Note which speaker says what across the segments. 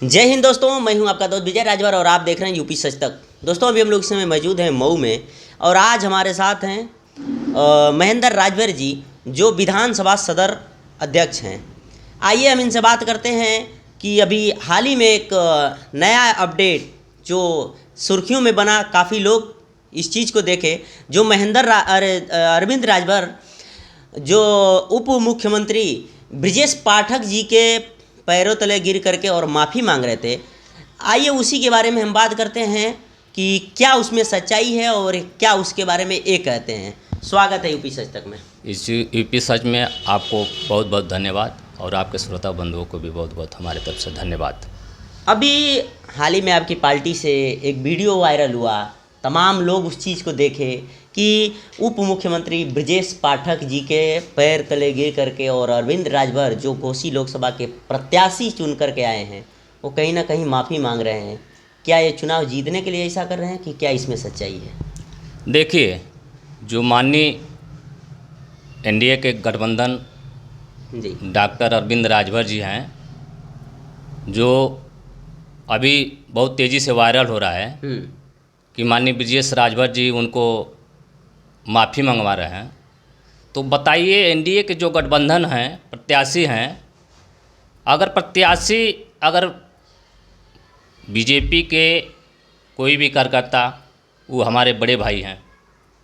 Speaker 1: जय हिंद दोस्तों, मैं हूं आपका दोस्त विजय राजभर और आप देख रहे हैं यूपी सच तक। दोस्तों अभी हम लोग इस समय मौजूद हैं मऊ में और आज हमारे साथ हैं महेंद्र राजभर जी, जो विधानसभा सदर अध्यक्ष हैं। आइए हम इनसे बात करते हैं कि अभी हाल ही में एक नया अपडेट जो सुर्खियों में बना, काफ़ी लोग इस चीज़ को देखे, जो अरविंद राजभर जो उप मुख्यमंत्री ब्रिजेश पाठक जी के पैरों तले गिर करके और माफ़ी मांग रहे थे। आइए उसी के बारे में हम बात करते हैं कि क्या उसमें सच्चाई है और क्या उसके बारे में ये कहते हैं। स्वागत है यूपी सच तक में।
Speaker 2: इस यूपी सच में आपको बहुत बहुत धन्यवाद और आपके श्रोता बंधुओं को भी बहुत बहुत हमारे तरफ से धन्यवाद।
Speaker 1: अभी हाल ही में आपकी पार्टी से एक वीडियो वायरल हुआ, तमाम लोग उस चीज़ को देखे कि उप मुख्यमंत्री ब्रिजेश पाठक जी के पैर तले गिर करके और अरविंद राजभर जो घोसी लोकसभा के प्रत्याशी चुन करके आए हैं, वो कहीं ना कहीं माफ़ी मांग रहे हैं। क्या ये चुनाव जीतने के लिए ऐसा कर रहे हैं कि क्या इसमें सच्चाई है?
Speaker 2: देखिए, जो माननीय एनडीए के गठबंधन
Speaker 1: जी
Speaker 2: डॉक्टर अरविंद राजभर जी हैं, जो अभी बहुत तेज़ी से वायरल हो रहा है कि माननीय ब्रिजेश राजभर जी उनको माफ़ी मंगवा रहे हैं। तो बताइए, एनडीए के जो गठबंधन हैं, प्रत्याशी हैं, अगर बीजेपी के कोई भी कार्यकर्ता, वो हमारे बड़े भाई हैं,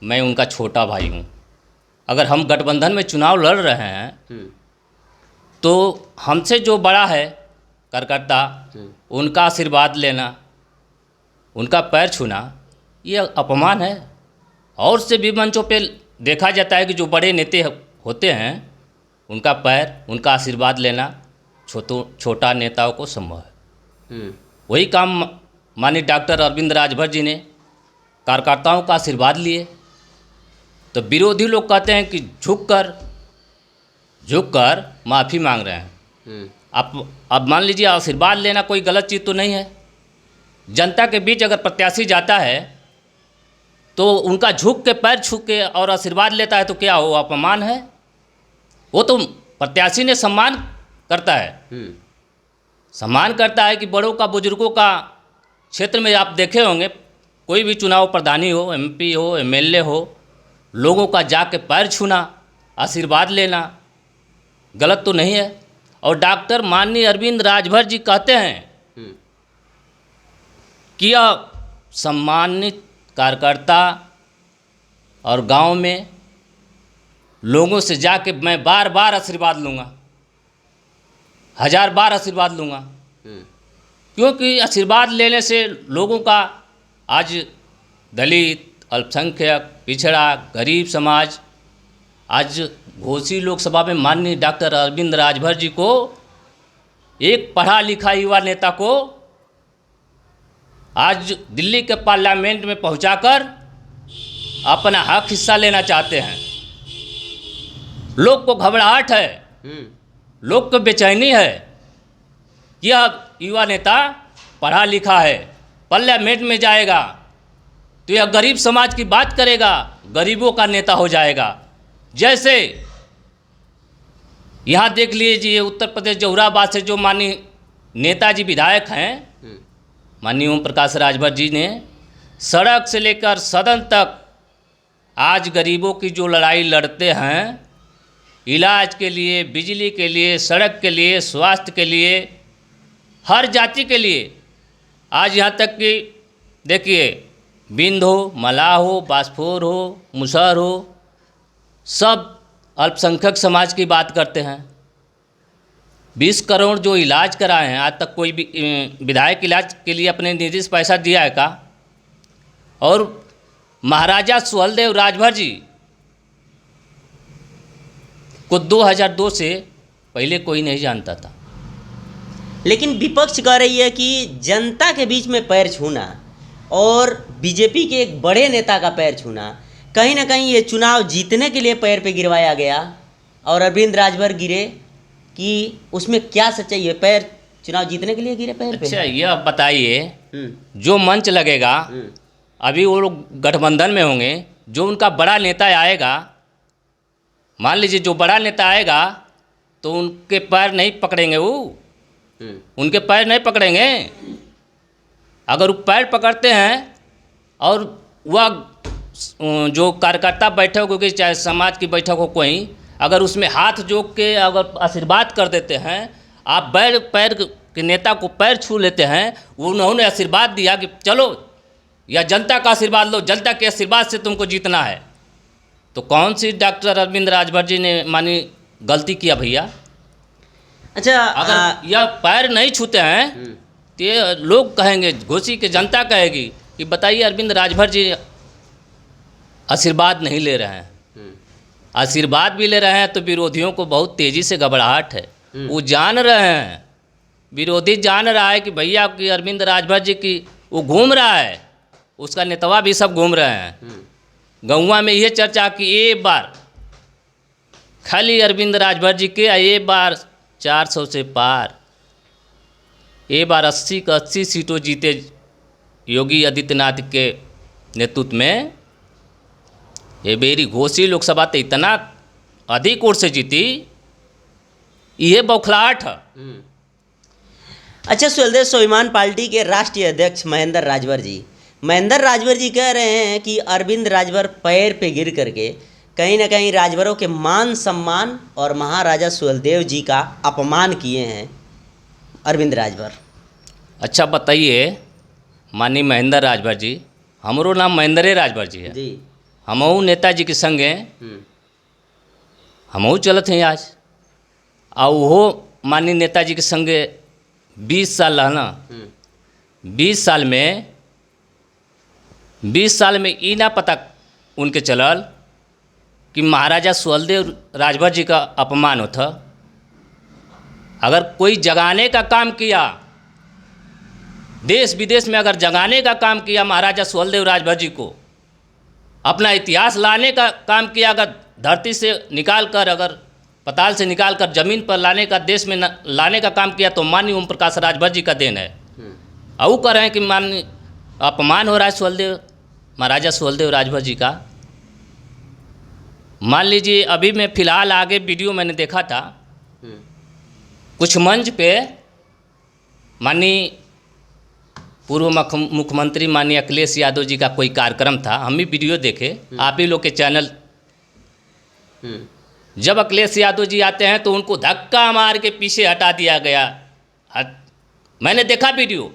Speaker 2: मैं उनका छोटा भाई हूँ, अगर हम गठबंधन में चुनाव लड़ रहे हैं तो हमसे जो बड़ा है कार्यकर्ता, उनका आशीर्वाद लेना, उनका पैर छूना, ये अपमान है। और से भी मंचों पे देखा जाता है कि जो बड़े नेता होते हैं, उनका पैर, उनका आशीर्वाद लेना छोटा नेताओं को संभव है। वही काम माननीय डॉक्टर अरविंद राजभर जी ने कार्यकर्ताओं का आशीर्वाद लिए। तो विरोधी लोग कहते हैं कि झुककर माफ़ी मांग रहे हैं। अब मान लीजिए, आशीर्वाद लेना कोई गलत चीज़ तो नहीं है। जनता के बीच अगर प्रत्याशी जाता है तो उनका झुक के पैर छू के और आशीर्वाद लेता है तो क्या हो, अपमान है? वो तो प्रत्याशी ने सम्मान करता है, सम्मान करता है कि बड़ों का, बुजुर्गों का। क्षेत्र में आप देखे होंगे, कोई भी चुनाव प्रधानी हो, एमपी हो, एमएलए हो, लोगों का जाके पैर छूना, आशीर्वाद लेना गलत तो नहीं है। और डॉक्टर माननीय अरविंद राजभर जी कहते हैं कि यह सम्मानित कार्यकर्ता और गांव में लोगों से जाके मैं बार बार आशीर्वाद लूँगा, 1000 बार आशीर्वाद लूँगा। क्योंकि आशीर्वाद लेने से लोगों का, आज दलित, अल्पसंख्यक, पिछड़ा, गरीब समाज, आज घोसी लोकसभा में माननीय डॉक्टर अरविंद राजभर जी को, एक पढ़ा लिखा युवा नेता को, आज दिल्ली के पार्लियामेंट में पहुंचाकर अपना हक हिस्सा लेना चाहते हैं। लोग को घबराहट है, लोग को बेचैनी है। यह युवा नेता पढ़ा लिखा है, पार्लियामेंट में जाएगा तो यह गरीब समाज की बात करेगा, गरीबों का नेता हो जाएगा। जैसे यहाँ देख लीजिए, उत्तर प्रदेश जहुराबाद से जो माननीय नेताजी विधायक हैं, माननीय ओम प्रकाश राजभर जी ने सड़क से लेकर सदन तक आज गरीबों की जो लड़ाई लड़ते हैं, इलाज के लिए, बिजली के लिए, सड़क के लिए, स्वास्थ्य के लिए, हर जाति के लिए, आज यहाँ तक कि देखिए, बिंद हो, मलाह हो, बास्फोर हो, मुसहर हो, सब अल्पसंख्यक समाज की बात करते हैं। 20 करोड़ जो इलाज कराए हैं, आज तक कोई भी विधायक इलाज के लिए अपने निधि से पैसा दिया है का? और महाराजा सुहेलदेव राजभर जी को 2002 से पहले कोई नहीं जानता था।
Speaker 1: लेकिन विपक्ष कह रही है कि जनता के बीच में पैर छूना और बीजेपी के एक बड़े नेता का पैर छूना, कहीं ना कहीं ये चुनाव जीतने के लिए पैर पे गिरवाया गया और अरविंद राजभर गिरे, कि उसमें क्या सच्चाई है? पैर चुनाव जीतने के लिए गिरे पैर पे?
Speaker 2: अच्छा, यह बताइए, जो मंच लगेगा, अभी वो लोग गठबंधन में होंगे, जो उनका बड़ा नेता आएगा, मान लीजिए जो बड़ा नेता आएगा तो उनके पैर नहीं पकड़ेंगे वो, उनके पैर नहीं पकड़ेंगे। अगर वो पैर पकड़ते हैं और वह जो कार्यकर्ता बैठक होगी, चाहे समाज की बैठक हो कोई, अगर उसमें हाथ जोड़ के अगर आशीर्वाद कर देते हैं, आप पैर के नेता को पैर छू लेते हैं, वो उन्होंने आशीर्वाद दिया कि चलो या जनता का आशीर्वाद लो, जनता के आशीर्वाद से तुमको जीतना है, तो कौन सी डॉक्टर अरविंद राजभर जी ने मानी गलती किया भैया?
Speaker 1: अच्छा,
Speaker 2: अगर यह पैर नहीं छूते हैं तो ये लोग कहेंगे, घोसी के जनता कहेगी कि बताइए अरविंद राजभर जी आशीर्वाद नहीं ले रहे हैं। आशीर्वाद भी ले रहे हैं तो विरोधियों को बहुत तेज़ी से घबराहट है। वो जान रहे हैं, विरोधी जान रहा है कि भैया की अरविंद राजभर जी की वो घूम रहा है, उसका नेतवा भी सब घूम रहे हैं। गौवा में ये चर्चा कि एक बार खाली अरविंद राजभर जी के ये बार 400 से पार, ये बार 80 का 80 सीटों जीते योगी आदित्यनाथ के नेतृत्व में। ये बेरी घोसी लोकसभा तो इतना अधिक वोट से जीती, ये बौखलाहट है।
Speaker 1: अच्छा, सुहेलदेव स्वाभिमान पार्टी के राष्ट्रीय अध्यक्ष महेंद्र राजभर जी कह रहे हैं कि अरविंद राजभर पैर पे गिर करके कहीं ना कहीं राजभरों के मान सम्मान और महाराजा सुहेलदेव जी का अपमान किए हैं अरविंद राजभर।
Speaker 2: अच्छा बताइए, माननीय महेंद्र राजभर जी, हमारो नाम महेंद्र राजभर जी है
Speaker 1: जी,
Speaker 2: हमहू नेताजी के संगे हमहू चलत हैं आज, और वो माननीय नेताजी के संगे 20 साल रहना। 20 साल में ई ना पता उनके चलल कि महाराजा सुहेलदेव राजभर जी का अपमान होता। अगर कोई जगाने का काम किया, देश विदेश में अगर जगाने का काम किया महाराजा सुहेलदेव राजभर जी को, अपना इतिहास लाने का काम किया, अगर धरती से निकाल कर, अगर पताल से निकाल कर ज़मीन पर लाने का, देश में लाने का काम किया, तो माननीय ओम प्रकाश राजभर जी का देन है। और वो कह रहे हैं कि माननीय अपमान हो रहा है महाराजा सुहेलदेव राजभर जी का। मान लीजिए अभी मैं फ़िलहाल आगे वीडियो मैंने देखा था, कुछ मंच पे माननीय पूर्व मुख्यमंत्री माननीय अखिलेश यादव जी का कोई कार्यक्रम था, हम भी वीडियो देखे, आप ही लोग के चैनल। जब अखिलेश यादव जी आते हैं तो उनको धक्का मार के पीछे हटा दिया गया। मैंने देखा वीडियो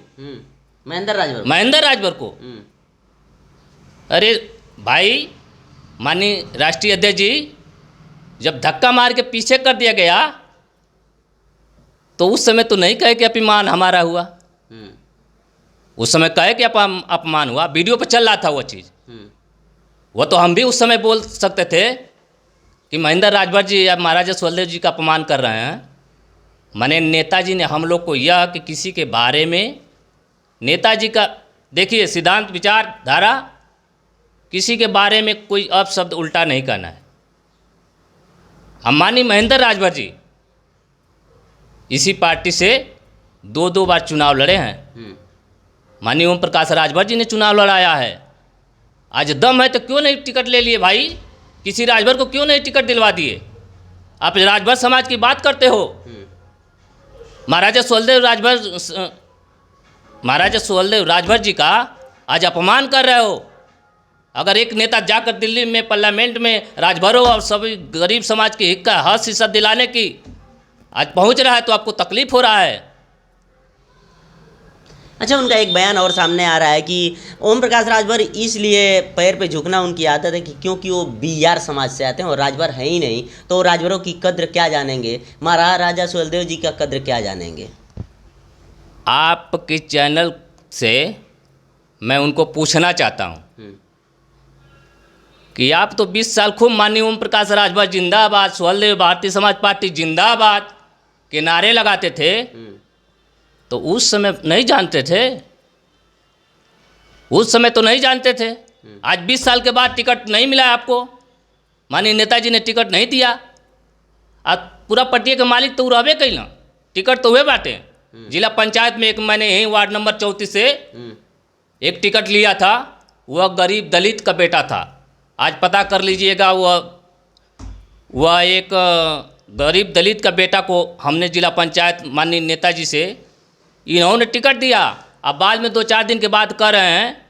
Speaker 2: महेंद्र राजभर को। अरे भाई, माननीय राष्ट्रीय अध्यक्ष जी, जब धक्का मार के पीछे कर दिया गया तो उस समय तो नहीं कहे कि अपमान हमारा हुआ, उस समय कहे कि अपमान हुआ। वीडियो पर चल रहा था वो चीज़, वो तो हम भी उस समय बोल सकते थे कि महेंद्र राजभर जी या महाराजा सुहेलदेव जी का अपमान कर रहे हैं। माने नेताजी ने हम लोग को यह कि किसी के बारे में, नेताजी का देखिए सिद्धांत विचारधारा, किसी के बारे में कोई अपशब्द उल्टा नहीं करना है। हम माननीय महेंद्र राजभर जी इसी पार्टी से 2 बार चुनाव लड़े हैं। माननीय ओम प्रकाश राजभर जी ने चुनाव लड़ाया है। आज दम है तो क्यों नहीं टिकट ले लिए भाई? किसी राजभर को क्यों नहीं टिकट दिलवा दिए? आप राजभर समाज की बात करते हो, महाराजा सुहेलदेव राजभर जी का आज अपमान कर रहे हो। अगर एक नेता जाकर दिल्ली में पार्लियामेंट में राजभरों और सभी गरीब समाज के हित का हक हिस्सा दिलाने की आज पहुंच रहा है तो आपको तकलीफ हो रहा है।
Speaker 1: अच्छा, उनका एक बयान और सामने आ रहा है कि ओम प्रकाश राजभर इसलिए पैर पे झुकना उनकी आदत है कि क्योंकि वो बीआर समाज से आते हैं और राजभर है ही नहीं, तो राजभरों की कद्र क्या जानेंगे, महाराजा सुहेलदेव जी का कद्र क्या जानेंगे।
Speaker 2: आपके चैनल से मैं उनको पूछना चाहता हूँ कि आप तो 20 साल खूब माननीय ओम प्रकाश राजभर जिंदाबाद, सुहेलदेव भारतीय समाज पार्टी जिंदाबाद के नारे लगाते थे, तो उस समय नहीं जानते थे? उस समय तो नहीं जानते थे। आज 20 साल के बाद टिकट नहीं मिला आपको, माननीय नेताजी ने टिकट नहीं दिया। आज पूरा पट्टिए के मालिक तो रहबे कहीं ना, टिकट तो हुए बाटे। जिला पंचायत में एक मैंने यहीं वार्ड नंबर 34 से एक टिकट लिया था, वह गरीब दलित का बेटा था। आज पता कर लीजिएगा, वह एक गरीब दलित का बेटा को हमने जिला पंचायत माननीय नेताजी से इन्होंने टिकट दिया। अब बाद में 2-4 दिन के बाद कह रहे हैं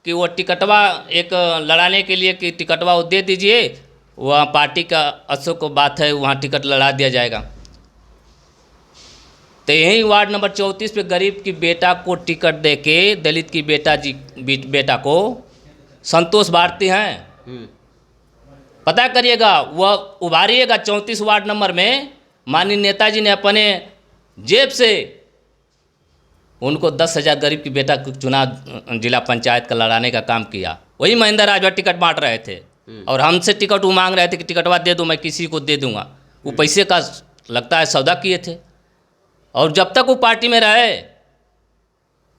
Speaker 2: कि वो टिकटवा एक लड़ाने के लिए कि टिकटवा वो दे दीजिए, वहाँ पार्टी का अशोक को बात है, वहाँ टिकट लड़ा दिया जाएगा। तो यही वार्ड नंबर 34 पे गरीब की बेटा को टिकट दे के दलित की बेटा को संतोष भारती हैं, पता करिएगा, वह उभारिएगा 34 वार्ड नंबर में। माननीय नेताजी ने अपने जेब से उनको 10,000 गरीब की बेटा को चुनाव जिला पंचायत का लड़ाने का काम किया। वही महेंद्र राजभर टिकट बांट रहे थे और हमसे टिकट वो मांग रहे थे कि टिकटवा दे दो, मैं किसी को दे दूंगा। वो पैसे का लगता है सौदा किए थे। और जब तक वो पार्टी में रहे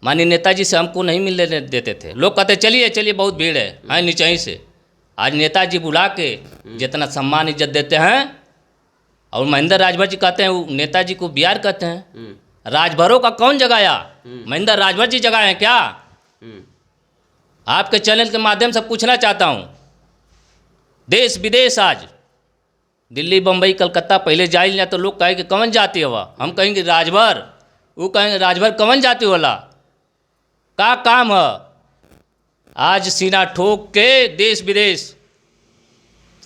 Speaker 2: माननीय नेताजी से हमको नहीं मिलने देते थे। लोग कहते चलिए चलिए बहुत भीड़ है नीचे ही से। आज नेताजी बुला के जितना सम्मान इज्जत देते हैं, और महेंद्र राजभर जी कहते हैं वो नेताजी को बिहार कहते हैं। राजभरों का कौन जगाया? महेंद्र राजभर जी जगाए हैं क्या? आपके चैनल के माध्यम से पूछना चाहता हूँ, देश विदेश आज दिल्ली बम्बई कलकत्ता पहले जाइल ना तो लोग कहेंगे कौन जाती है वह, हम कहेंगे राजभर, वो कहेंगे राजभर कौन जाती वाला का काम है। आज सीना ठोक के देश विदेश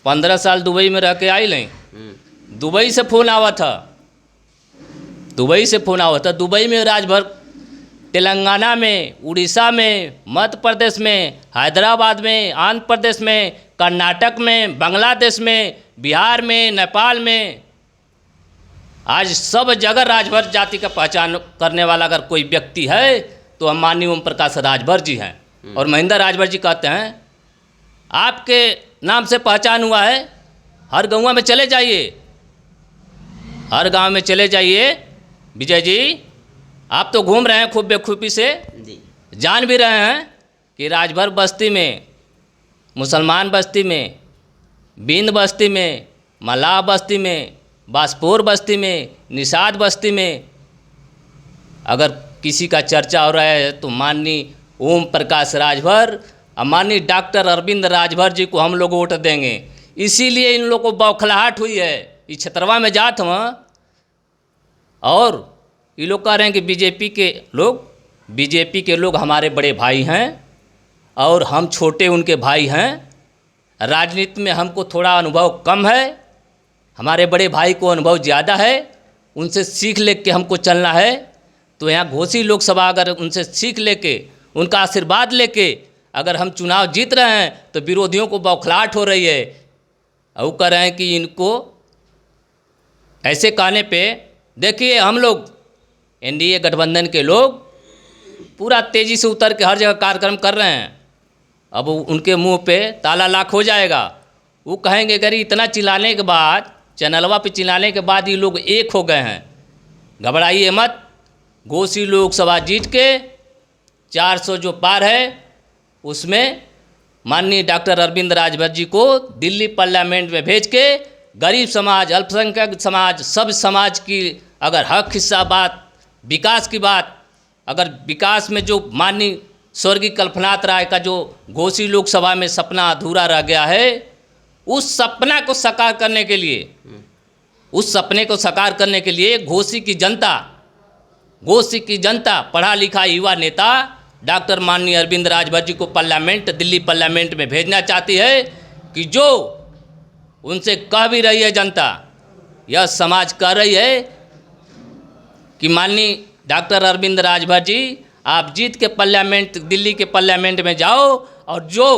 Speaker 2: 15 साल दुबई में रह के आई नहीं, दुबई से फ़ोन आवा था, दुबई से फ़ोन आवा था। दुबई में राजभर, तेलंगाना में, उड़ीसा में, मध्य प्रदेश में, हैदराबाद में, आंध्र प्रदेश में, कर्नाटक में, बांग्लादेश में, बिहार में, नेपाल में, आज सब जगह राजभर जाति का पहचान करने वाला अगर कोई व्यक्ति है तो हम माननीय ओम प्रकाश राजभर जी हैं। और महेंद्र राजभर जी कहते हैं आपके नाम से पहचान हुआ है, हर गाँव में चले जाइए, हर गांव में चले जाइए। विजय जी आप तो घूम रहे हैं खूब बेखूबी से
Speaker 1: जी,
Speaker 2: जान भी रहे हैं कि राजभर बस्ती में, मुसलमान बस्ती में, बिंद बस्ती में, मलाह बस्ती में, बासपुर बस्ती में, निषाद बस्ती में अगर किसी का चर्चा हो रहा है तो माननीय ओम प्रकाश राजभर और माननीय डॉक्टर अरविंद राजभर जी को हम लोग वोट देंगे। इसीलिए इन लोगों को बौखलाहट हुई है। इस छतरवा में जात हुआ और ये लोग कह रहे हैं कि बीजेपी के लोग हमारे बड़े भाई हैं और हम छोटे उनके भाई हैं। राजनीति में हमको थोड़ा अनुभव कम है, हमारे बड़े भाई को अनुभव ज़्यादा है, उनसे सीख लेके हमको चलना है। तो यहाँ घोसी लोकसभा अगर उनसे सीख लेके, उनका आशीर्वाद लेके अगर हम चुनाव जीत रहे हैं तो विरोधियों को बौखलाहट हो रही है। और वो कह रहे हैं कि इनको ऐसे कहने पे, देखिए हम लोग एनडीए गठबंधन के लोग पूरा तेज़ी से उतर के हर जगह कार्यक्रम कर रहे हैं। अब उनके मुंह पे ताला लाख हो जाएगा। वो कहेंगे अगर इतना चिल्लाने के बाद, चैनलवा पे चिल्लाने के बाद ये लोग एक हो गए हैं, घबराइए मत। घोसी लोकसभा जीत के 400 जो पार है उसमें माननीय डॉक्टर अरविंद राजभर जी को दिल्ली पार्लियामेंट में भेज के गरीब समाज, अल्पसंख्यक समाज, सब समाज की अगर हक हिस्सा बात, विकास की बात, अगर विकास में जो माननीय स्वर्गीय कल्पनाथ राय का जो घोसी लोकसभा में सपना अधूरा रह गया है, उस सपना को साकार करने के लिए, उस सपने को साकार करने के लिए घोसी की जनता पढ़ा लिखा युवा नेता डॉक्टर माननीय अरविंद राजभर जी को पार्लियामेंट, दिल्ली पार्लियामेंट में भेजना चाहती है कि जो उनसे कह भी रही है जनता, यह समाज कह रही है कि माननीय डॉक्टर अरविंद राजभर जी आप जीत के पार्लियामेंट, दिल्ली के पार्लियामेंट में जाओ और जो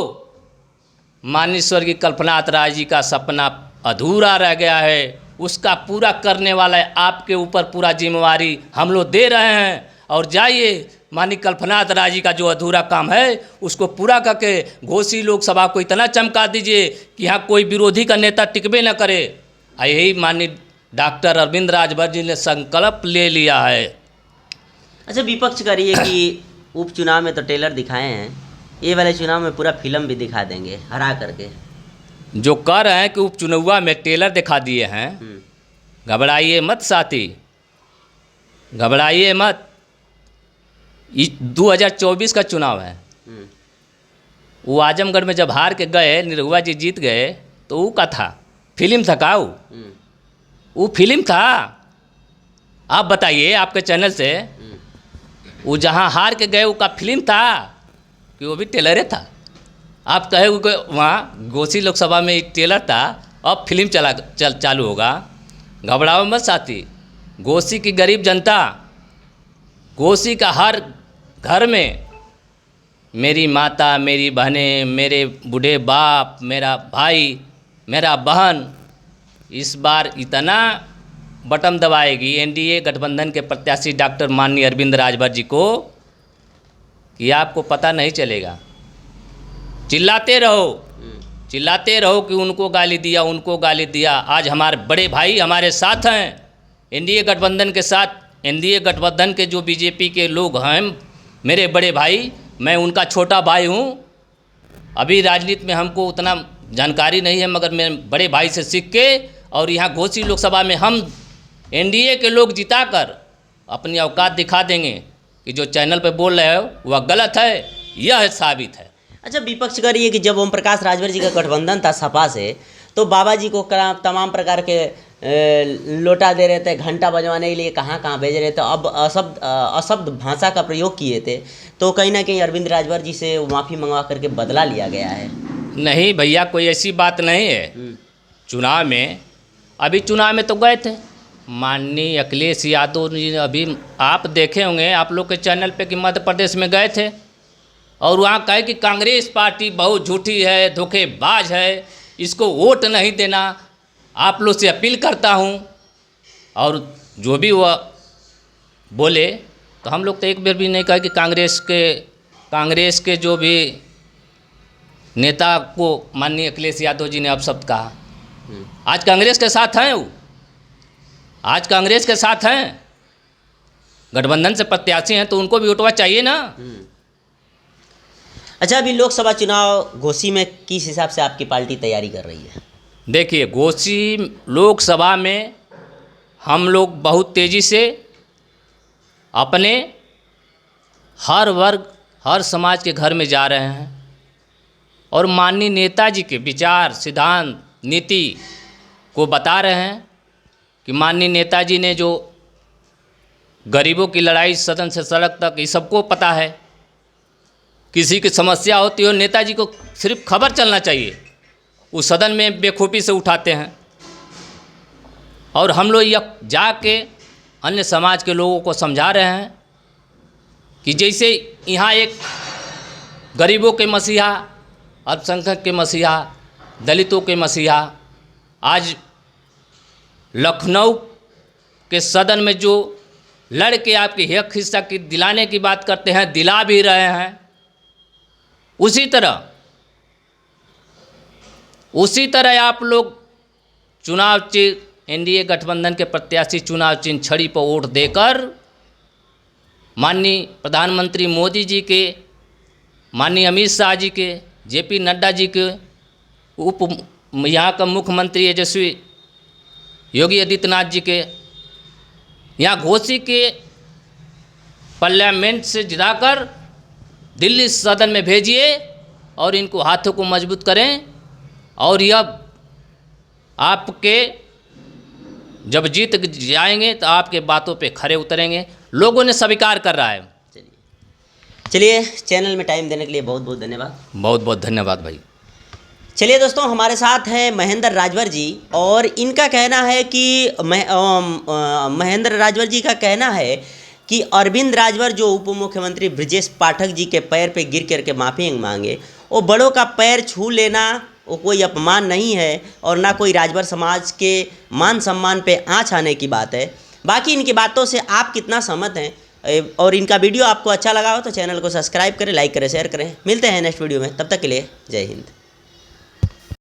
Speaker 2: माननीय स्वर्गीय कल्पनाथ राय जी का सपना अधूरा रह गया है उसका पूरा करने वाला है, आपके ऊपर पूरा जिम्मेवारी हम लोग दे रहे हैं। और जाइए माननीय कल्पनाथ राय जी का जो अधूरा काम है उसको पूरा करके घोसी लोकसभा को इतना चमका दीजिए कि यहाँ कोई विरोधी का नेता टिकबे न करे। यही माननीय डॉक्टर अरविंद राजभर जी ने संकल्प ले लिया है।
Speaker 1: अच्छा, विपक्ष का रही है कि उपचुनाव में तो टेलर दिखाए हैं, ये वाले चुनाव में पूरा फिल्म भी दिखा देंगे हरा करके।
Speaker 2: जो कह रहे हैं कि उपचुनाव में टेलर दिखा दिए हैं, घबराइए मत साथी, घबराइए मत। 2024 का चुनाव है। वो आजमगढ़ में जब हार के गए, निरहुआ जी जीत गए तो वो का था, फिल्म था का वो? वो फिल्म था। आप बताइए आपके चैनल से, वो जहाँ हार के गए वो का फिल्म था कि वो भी टेलरे था? आप कहे वहाँ घोसी लोकसभा में एक टेलर था, अब फिल्म चालू होगा। घबराओ मत साथी, घोसी की गरीब जनता, घोसी का हर घर में मेरी माता, मेरी बहनें, मेरे बूढ़े बाप, मेरा भाई, मेरा बहन इस बार इतना बटन दबाएगी एनडीए गठबंधन के प्रत्याशी डॉक्टर माननीय अरविंद राजभर जी को कि आपको पता नहीं चलेगा। चिल्लाते रहो कि उनको गाली दिया, उनको गाली दिया। आज हमारे बड़े भाई हमारे साथ हैं एनडीए गठबंधन के साथ। एनडीए गठबंधन के जो बीजेपी के लोग हैं मेरे बड़े भाई, मैं उनका छोटा भाई हूँ। अभी राजनीति में हमको उतना जानकारी नहीं है, मगर मैं बड़े भाई से सीख के और यहाँ घोसी लोकसभा में हम एनडीए के लोग जिताकर अपनी औकात दिखा देंगे कि जो चैनल पे बोल रहे हो वह गलत है, यह साबित है।
Speaker 1: अच्छा, विपक्ष कर रही है कि जब ओम प्रकाश राजभर जी का गठबंधन था सपा से, तो बाबा जी को तमाम प्रकार के लोटा दे रहे थे, घंटा बजवाने के लिए कहाँ कहाँ भेज रहे थे, अब अशब्द भाषा का प्रयोग किए थे। तो कहीं ना कहीं अरविंद राजभर जी से माफ़ी मंगवा करके बदला लिया गया है।
Speaker 2: नहीं भैया, कोई ऐसी बात नहीं है। चुनाव में, अभी चुनाव में तो गए थे माननीय अखिलेश यादव जी। अभी आप देखे होंगे आप लोग के चैनल पे कि मध्य प्रदेश में गए थे और वहाँ कहे कि कांग्रेस पार्टी बहुत झूठी है, धोखेबाज है, इसको वोट नहीं देना। आप लोग से अपील करता हूँ, और जो भी वह बोले तो हम लोग तो एक बार भी नहीं कहे कि कांग्रेस के जो भी नेता को माननीय अखिलेश यादव जी ने अपशब्द कहा। आज कांग्रेस के साथ हैं वो, आज कांग्रेस के साथ हैं, गठबंधन से प्रत्याशी हैं तो उनको भी वोटवा चाहिए ना।
Speaker 1: अच्छा, अभी लोकसभा चुनाव घोसी में किस हिसाब से आपकी पार्टी तैयारी कर रही है?
Speaker 2: देखिए, घोसी लोकसभा में हम लोग बहुत तेज़ी से अपने हर वर्ग, हर समाज के घर में जा रहे हैं और माननीय नेताजी के विचार, सिद्धांत, नीति को बता रहे हैं कि माननीय नेताजी ने जो गरीबों की लड़ाई सदन से सड़क तक, ये सबको पता है। किसी की समस्या होती हो, नेताजी को सिर्फ खबर चलना चाहिए, उस सदन में बेखूबी से उठाते हैं। और हम लोग यह जाके अन्य समाज के लोगों को समझा रहे हैं कि जैसे यहाँ एक गरीबों के मसीहा, अल्पसंख्यक के मसीहा, दलितों के मसीहा, आज लखनऊ के सदन में जो लड़के आपकी हक हिस्सा की दिलाने की बात करते हैं, दिला भी रहे हैं। उसी तरह आप लोग चुनाव चिन्ह, एनडीए गठबंधन के प्रत्याशी चुनाव चिन्ह छड़ी पर वोट देकर माननीय प्रधानमंत्री मोदी जी के, माननीय अमित शाह जी के, जेपी नड्डा जी के, यहाँ का मुख्यमंत्री यशस्वी योगी आदित्यनाथ जी के, यहाँ घोसी के पार्लियामेंट से जिताकर दिल्ली सदन में भेजिए और इनको हाथों को मजबूत करें। और यह आपके जब जीत जाएंगे तो आपके बातों पे खरे उतरेंगे। लोगों ने स्वीकार कर रहा है।
Speaker 1: चलिए, चैनल में टाइम देने के लिए बहुत बहुत धन्यवाद।
Speaker 2: बहुत बहुत धन्यवाद भाई।
Speaker 1: चलिए दोस्तों, हमारे साथ हैं महेंद्र राजभर जी, और इनका कहना है कि महेंद्र राजभर जी का कहना है कि अरविंद राजभर जो उप मुख्यमंत्री ब्रजेश पाठक जी के पैर पे गिर करके माफ़ी मांगे, वो बड़ों का पैर छू लेना वो कोई अपमान नहीं है और ना कोई राजभर समाज के मान सम्मान पे आँच आने की बात है। बाकी इनकी बातों से आप कितना सहमत हैं, और इनका वीडियो आपको अच्छा लगा हो तो चैनल को सब्सक्राइब करें, लाइक करें, शेयर करें। मिलते हैं नेक्स्ट वीडियो में, तब तक के लिए जय हिंद।